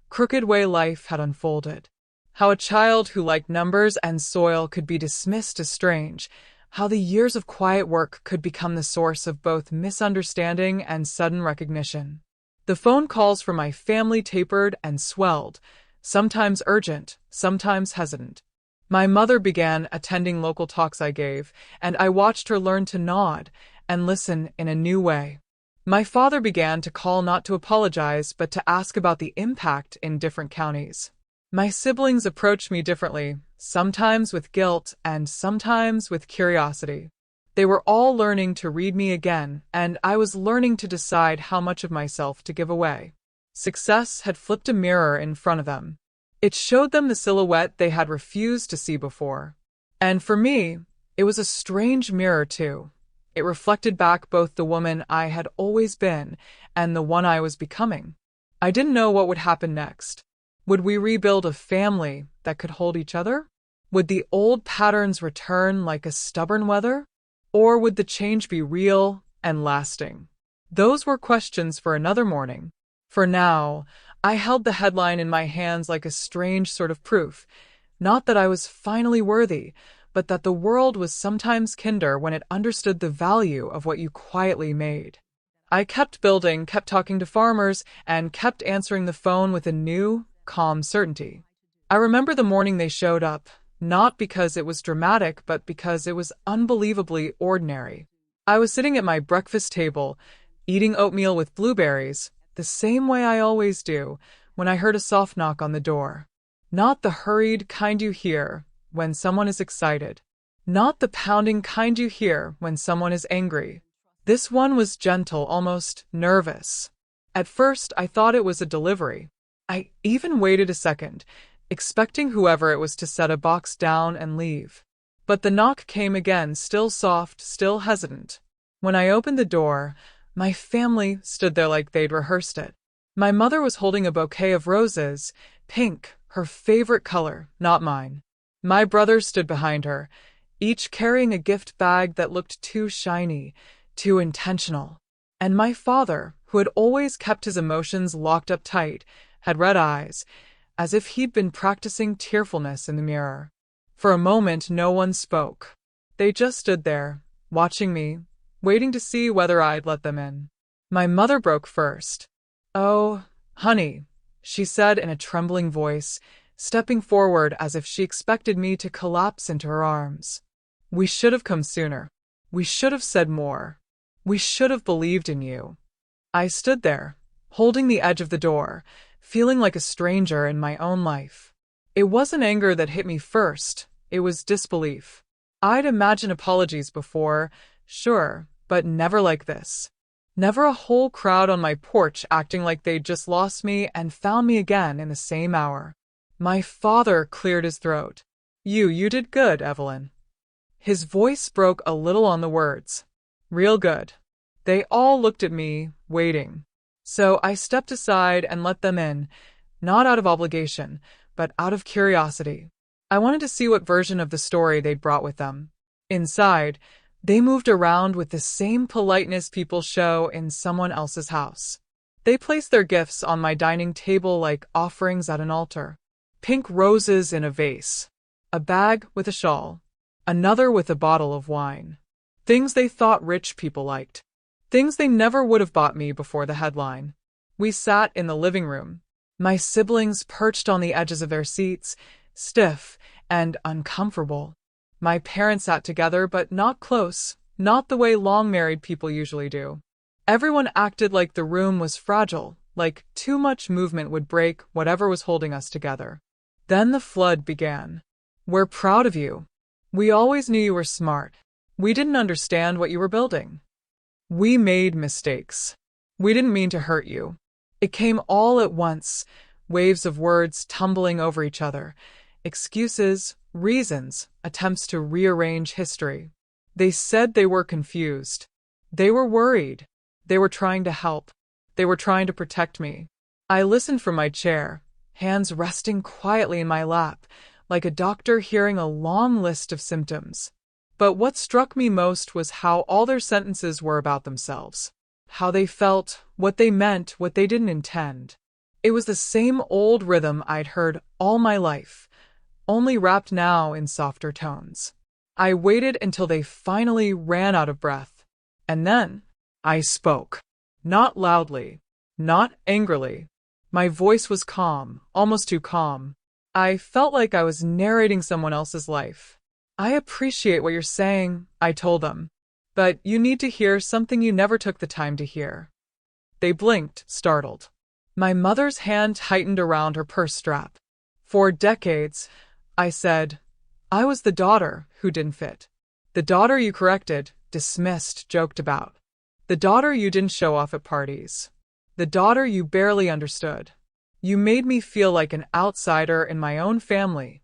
crooked way life had unfolded. How a child who liked numbers and soil could be dismissed as strange. How the years of quiet work could become the source of both misunderstanding and sudden recognition. The phone calls from my family tapered and swelled, sometimes urgent, sometimes hesitant. My mother began attending local talks I gave, and I watched her learn to nod and listen in a new way. My father began to call not to apologize, but to ask about the impact in different counties. My siblings approached me differently, sometimes with guilt and sometimes with curiosity. They were all learning to read me again, and I was learning to decide how much of myself to give away. Success had flipped a mirror in front of them. It showed them the silhouette they had refused to see before. And for me, it was a strange mirror too. It reflected back both the woman I had always been and the one I was becoming. I didn't know what would happen next. Would we rebuild a family that could hold each other? Would the old patterns return like a stubborn weather? Or would the change be real and lasting? Those were questions for another morning. For now, I held the headline in my hands like a strange sort of proof, not that I was finally worthy, but that the world was sometimes kinder when it understood the value of what you quietly made. I kept building, kept talking to farmers, and kept answering the phone with a new, calm certainty. I remember the morning they showed up, not because it was dramatic, but because it was unbelievably ordinary. I was sitting at my breakfast table, eating oatmeal with blueberries, the same way I always do, when I heard a soft knock on the door. Not the hurried kind you hear when someone is excited. Not the pounding kind you hear when someone is angry. This one was gentle, almost nervous. At first, I thought it was a delivery. I even waited a second, expecting whoever it was to set a box down and leave. But the knock came again, still soft, still hesitant. When I opened the door, my family stood there like they'd rehearsed it. My mother was holding a bouquet of roses, pink, her favorite color, not mine. My brothers stood behind her, each carrying a gift bag that looked too shiny, too intentional. And my father, who had always kept his emotions locked up tight, had red eyes, as if he'd been practicing tearfulness in the mirror. For a moment, no one spoke. They just stood there, watching me, waiting to see whether I'd let them in. My mother broke first. "Oh, honey," she said in a trembling voice, stepping forward as if she expected me to collapse into her arms. "We should have come sooner. We should have said more. We should have believed in you." I stood there, holding the edge of the door, feeling like a stranger in my own life. It wasn't anger that hit me first, it was disbelief. I'd imagined apologies before, sure, but never like this. Never a whole crowd on my porch acting like they'd just lost me and found me again in the same hour. My father cleared his throat. You did good, Evelyn." His voice broke a little on the words. "Real good." They all looked at me, waiting. So I stepped aside and let them in, not out of obligation, but out of curiosity. I wanted to see what version of the story they'd brought with them. Inside, they moved around with the same politeness people show in someone else's house. They placed their gifts on my dining table like offerings at an altar. Pink roses in a vase, a bag with a shawl, another with a bottle of wine. Things they thought rich people liked. Things they never would have bought me before the headline. We sat in the living room, my siblings perched on the edges of their seats, stiff and uncomfortable. My parents sat together, but not close, not the way long-married people usually do. Everyone acted like the room was fragile, like too much movement would break whatever was holding us together. Then the flood began. "We're proud of you. We always knew you were smart. We didn't understand what you were building. We made mistakes. We didn't mean to hurt you." It came all at once, waves of words tumbling over each other, excuses, reasons, attempts to rearrange history. They said they were confused. They were worried. They were trying to help. They were trying to protect me. I listened from my chair, hands resting quietly in my lap, like a doctor hearing a long list of symptoms. But what struck me most was how all their sentences were about themselves. How they felt, what they meant, what they didn't intend. It was the same old rhythm I'd heard all my life, only wrapped now in softer tones. I waited until they finally ran out of breath. And then I spoke. Not loudly, not angrily. My voice was calm, almost too calm. I felt like I was narrating someone else's life. "I appreciate what you're saying," I told them. "But you need to hear something you never took the time to hear." They blinked, startled. My mother's hand tightened around her purse strap. "For decades," I said, "I was the daughter who didn't fit. The daughter you corrected, dismissed, joked about. The daughter you didn't show off at parties. The daughter you barely understood. You made me feel like an outsider in my own family."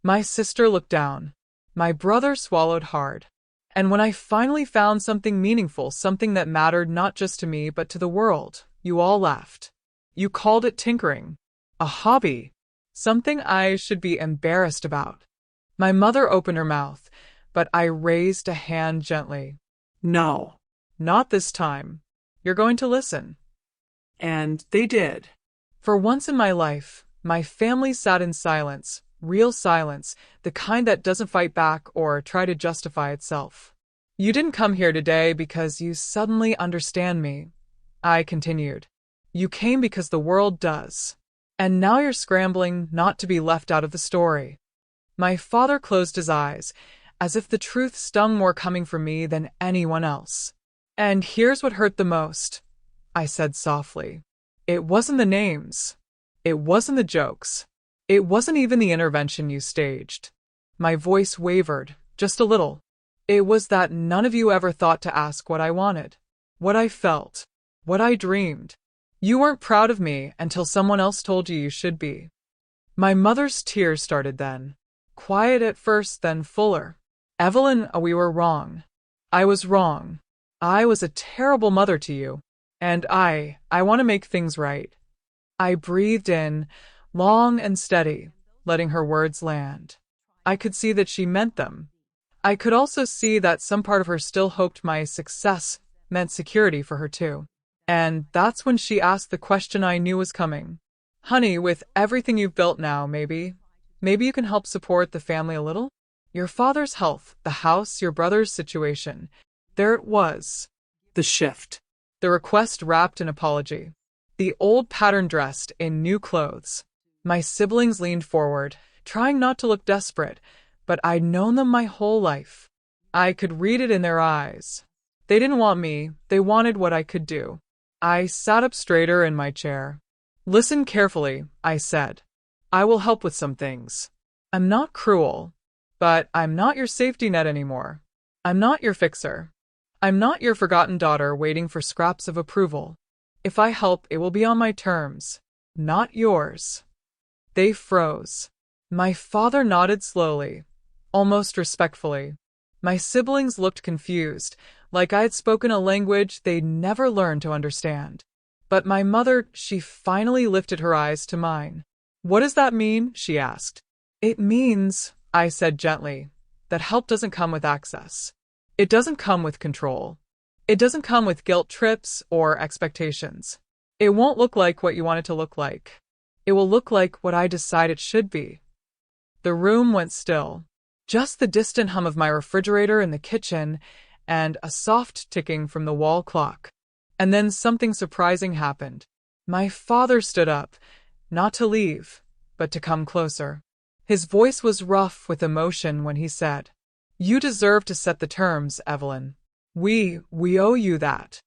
My sister looked down. My brother swallowed hard. "And when I finally found something meaningful, something that mattered not just to me but to the world, you all laughed. You called it tinkering. A hobby. Something I should be embarrassed about." My mother opened her mouth, but I raised a hand gently. No. "Not this time. You're going to listen." And they did. For once in my life, my family sat in silence, real silence, the kind that doesn't fight back or try to justify itself. "You didn't come here today because you suddenly understand me," I continued. "You came because the world does. And now you're scrambling not to be left out of the story." My father closed his eyes, as if the truth stung more coming from me than anyone else. "And here's what hurt the most," I said softly. "It wasn't the names. It wasn't the jokes. It wasn't even the intervention you staged." My voice wavered, just a little. "It was that none of you ever thought to ask what I wanted, what I felt, what I dreamed. You weren't proud of me until someone else told you you should be." My mother's tears started then. Quiet at first, then fuller. "Evelyn, we were wrong. I was wrong. I was a terrible mother to you. And I want to make things right." I breathed in, long and steady, letting her words land. I could see that she meant them. I could also see that some part of her still hoped my success meant security for her too. And that's when she asked the question I knew was coming. "Honey, with everything you've built now, maybe you can help support the family a little? Your father's health, the house, your brother's situation." There it was. The shift. The request wrapped in apology. The old pattern dressed in new clothes. My siblings leaned forward, trying not to look desperate, but I'd known them my whole life. I could read it in their eyes. They didn't want me, they wanted what I could do. I sat up straighter in my chair. "Listen carefully," I said. "I will help with some things. I'm not cruel, but I'm not your safety net anymore. I'm not your fixer. I'm not your forgotten daughter waiting for scraps of approval. If I help, it will be on my terms, not yours." They froze. My father nodded slowly, almost respectfully. My siblings looked confused, like I had spoken a language they'd never learned to understand. But my mother, she finally lifted her eyes to mine. "What does that mean?" she asked. "It means," I said gently, "that help doesn't come with access. It doesn't come with control. It doesn't come with guilt trips or expectations. It won't look like what you want it to look like. It will look like what I decide it should be." The room went still. Just the distant hum of my refrigerator in the kitchen and a soft ticking from the wall clock. And then something surprising happened. My father stood up, not to leave, but to come closer. His voice was rough with emotion when he said, "You deserve to set the terms, Evelyn. We owe you that."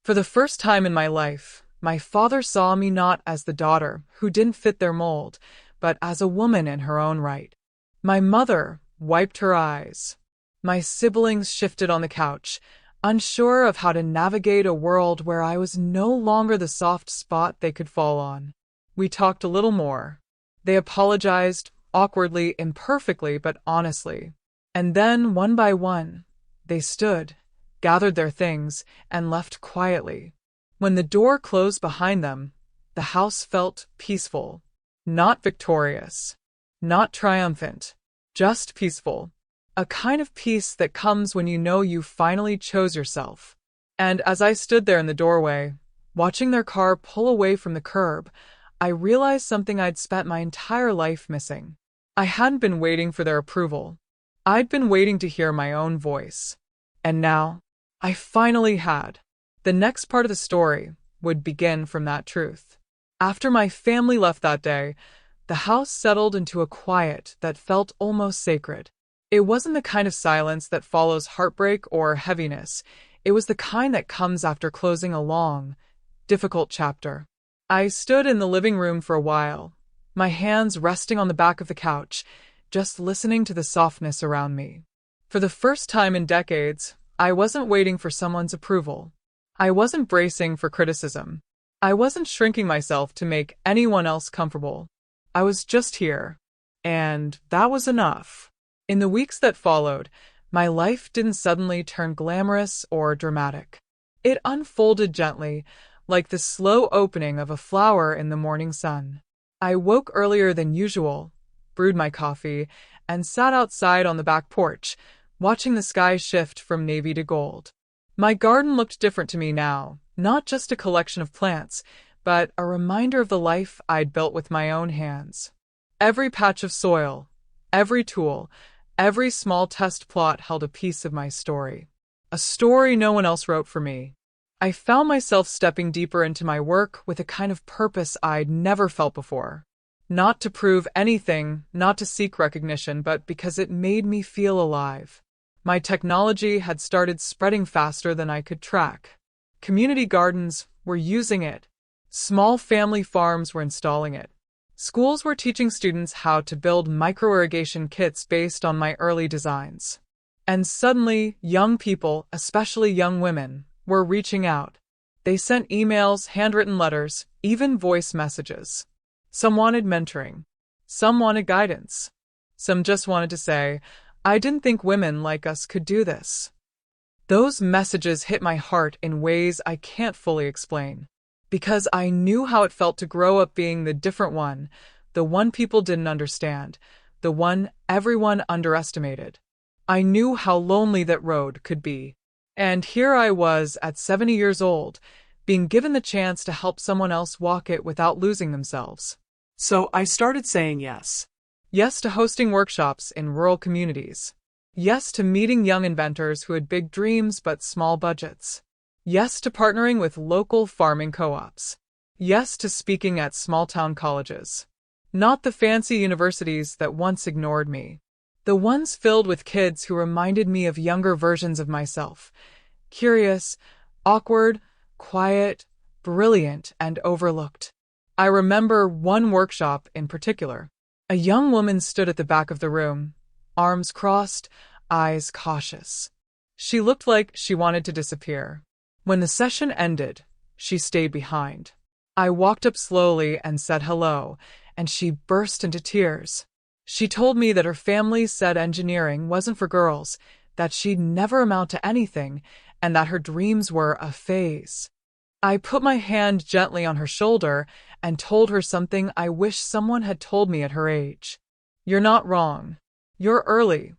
For the first time in my life, my father saw me not as the daughter who didn't fit their mold, but as a woman in her own right. My mother wiped her eyes. My siblings shifted on the couch, unsure of how to navigate a world where I was no longer the soft spot they could fall on. We talked a little more. They apologized, awkwardly, imperfectly, but honestly. And then, one by one, they stood, gathered their things, and left quietly. When the door closed behind them, the house felt peaceful. Not victorious. Not triumphant. Just peaceful. A kind of peace that comes when you know you finally chose yourself. And as I stood there in the doorway, watching their car pull away from the curb, I realized something I'd spent my entire life missing. I hadn't been waiting for their approval. I'd been waiting to hear my own voice. And now, I finally had. The next part of the story would begin from that truth. After my family left that day, the house settled into a quiet that felt almost sacred. It wasn't the kind of silence that follows heartbreak or heaviness. It was the kind that comes after closing a long, difficult chapter. I stood in the living room for a while, my hands resting on the back of the couch, just listening to the softness around me. For the first time in decades, I wasn't waiting for someone's approval. I wasn't bracing for criticism. I wasn't shrinking myself to make anyone else comfortable. I was just here. And that was enough. In the weeks that followed, my life didn't suddenly turn glamorous or dramatic. It unfolded gently, like the slow opening of a flower in the morning sun. I woke earlier than usual, brewed my coffee, and sat outside on the back porch, watching the sky shift from navy to gold. My garden looked different to me now, not just a collection of plants, but a reminder of the life I'd built with my own hands. Every patch of soil, every tool, every small test plot held a piece of my story. A story no one else wrote for me. I found myself stepping deeper into my work with a kind of purpose I'd never felt before. Not to prove anything, not to seek recognition, but because it made me feel alive. My technology had started spreading faster than I could track. Community gardens were using it. Small family farms were installing it. Schools were teaching students how to build micro-irrigation kits based on my early designs. And suddenly, young people, especially young women, were reaching out. They sent emails, handwritten letters, even voice messages. Some wanted mentoring. Some wanted guidance. Some just wanted to say, "I didn't think women like us could do this." Those messages hit my heart in ways I can't fully explain. Because I knew how it felt to grow up being the different one, the one people didn't understand, the one everyone underestimated. I knew how lonely that road could be. And here I was at 70 years old, being given the chance to help someone else walk it without losing themselves. So I started saying yes. Yes to hosting workshops in rural communities. Yes to meeting young inventors who had big dreams but small budgets. Yes to partnering with local farming co-ops. Yes to speaking at small-town colleges. Not the fancy universities that once ignored me. The ones filled with kids who reminded me of younger versions of myself. Curious, awkward, quiet, brilliant, and overlooked. I remember one workshop in particular. A young woman stood at the back of the room, arms crossed, eyes cautious. She looked like she wanted to disappear. When the session ended, she stayed behind. I walked up slowly and said hello, and she burst into tears. She told me that her family said engineering wasn't for girls, that she'd never amount to anything, and that her dreams were a phase. I put my hand gently on her shoulder and told her something I wish someone had told me at her age. "You're not wrong. You're early."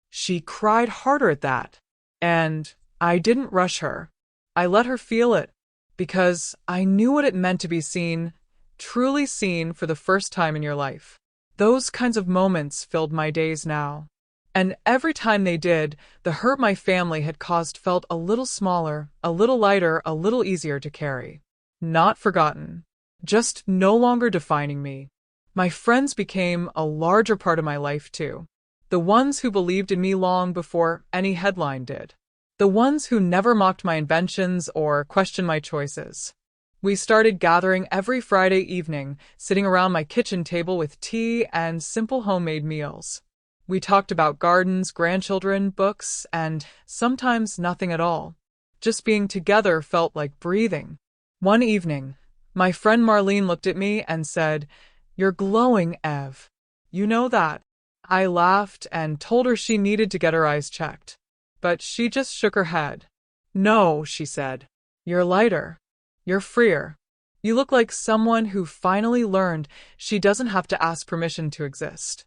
She cried harder at that, and I didn't rush her. I let her feel it, because I knew what it meant to be seen, truly seen for the first time in your life. Those kinds of moments filled my days now. And every time they did, the hurt my family had caused felt a little smaller, a little lighter, a little easier to carry. Not forgotten. just no longer defining me. My friends became a larger part of my life too. The ones who believed in me long before any headline did. The ones who never mocked my inventions or questioned my choices. We started gathering every Friday evening, sitting around my kitchen table with tea and simple homemade meals. We talked about gardens, grandchildren, books, and sometimes nothing at all. Just being together felt like breathing. One evening, my friend Marlene looked at me and said, "You're glowing, Ev. You know that?" I laughed and told her she needed to get her eyes checked. But she just shook her head. "No," she said. "You're lighter. You're freer. You look like someone who finally learned she doesn't have to ask permission to exist."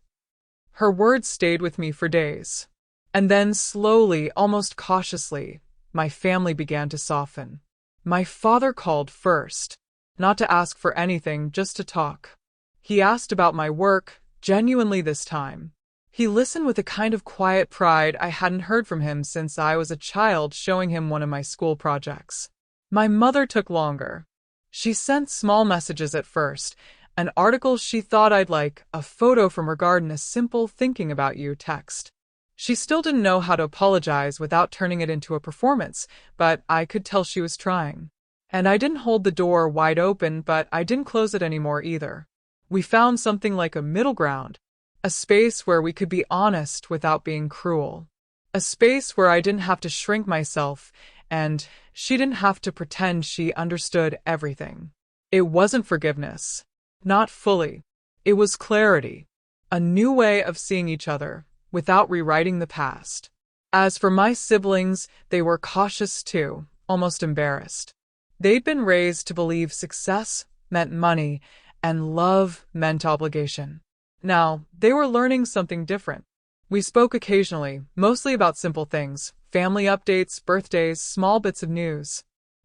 Her words stayed with me for days. And then slowly, almost cautiously, my family began to soften. My father called first, not to ask for anything, just to talk. He asked about my work, genuinely this time. He listened with a kind of quiet pride I hadn't heard from him since I was a child, showing him one of my school projects. My mother took longer. She sent small messages at first, an article she thought I'd like, a photo from her garden, a simple "thinking about you" text. She still didn't know how to apologize without turning it into a performance, but I could tell she was trying. And I didn't hold the door wide open, but I didn't close it anymore either. We found something like a middle ground, a space where we could be honest without being cruel. A space where I didn't have to shrink myself, and she didn't have to pretend she understood everything. It wasn't forgiveness. Not fully. It was clarity. A new way of seeing each other, without rewriting the past. As for my siblings, they were cautious too, almost embarrassed. They'd been raised to believe success meant money, and love meant obligation. Now, they were learning something different. We spoke occasionally, mostly about simple things, family updates, birthdays, small bits of news.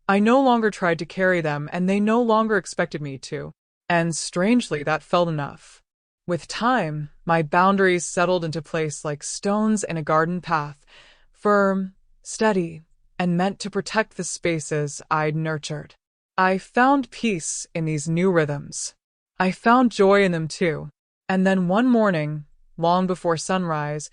I no longer tried to carry them, and they no longer expected me to. And strangely, that felt enough. With time, my boundaries settled into place like stones in a garden path, firm, steady, and meant to protect the spaces I'd nurtured. I found peace in these new rhythms. I found joy in them too. And then one morning, long before sunrise,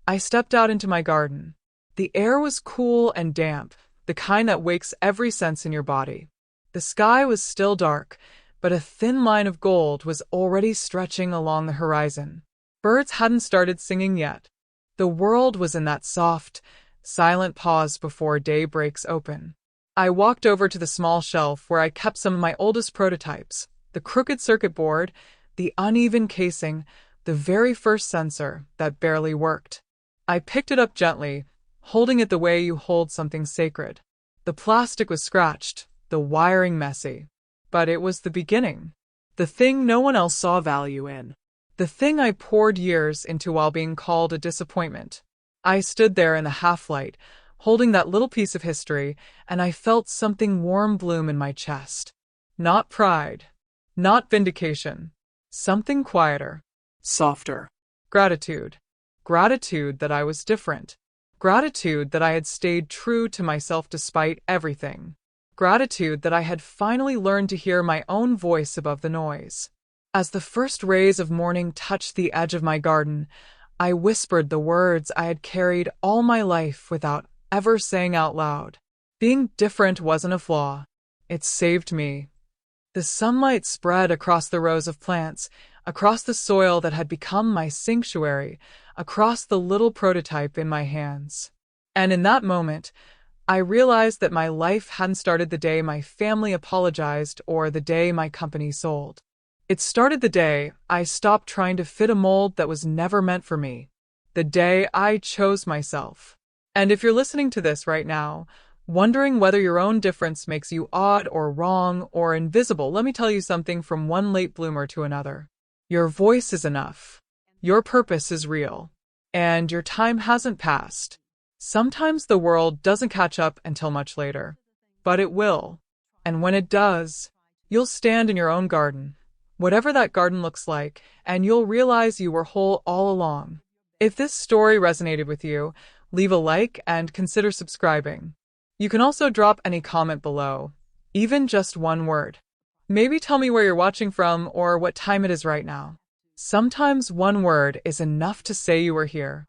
I stepped out into my garden. The air was cool and damp, the kind that wakes every sense in your body. The sky was still dark, but a thin line of gold was already stretching along the horizon. Birds hadn't started singing yet. The world was in that soft, silent pause before day breaks open. I walked over to the small shelf where I kept some of my oldest prototypes, the crooked circuit board, the uneven casing, the very first sensor that barely worked. I picked it up gently, holding it the way you hold something sacred. The plastic was scratched, the wiring messy. But it was the beginning. The thing no one else saw value in. The thing I poured years into while being called a disappointment. I stood there in the half-light, holding that little piece of history, and I felt something warm bloom in my chest. Not pride. Not vindication. Something quieter. Softer. Gratitude. Gratitude that I was different. Gratitude that I had stayed true to myself despite everything. Gratitude that I had finally learned to hear my own voice above the noise. As the first rays of morning touched the edge of my garden, I whispered the words I had carried all my life without ever saying out loud. Being different wasn't a flaw. It saved me. The sunlight spread across the rows of plants, across the soil that had become my sanctuary, across the little prototype in my hands. And in that moment, I realized that my life hadn't started the day my family apologized or the day my company sold. It started the day I stopped trying to fit a mold that was never meant for me. The day I chose myself. And if you're listening to this right now, wondering whether your own difference makes you odd or wrong or invisible, let me tell you something from one late bloomer to another. Your voice is enough. Your purpose is real. And your time hasn't passed. Sometimes the world doesn't catch up until much later. But it will. And when it does, you'll stand in your own garden, whatever that garden looks like, and you'll realize you were whole all along. If this story resonated with you, leave a like and consider subscribing. You can also drop any comment below, even just one word. Maybe tell me where you're watching from or what time it is right now. Sometimes one word is enough to say you were here.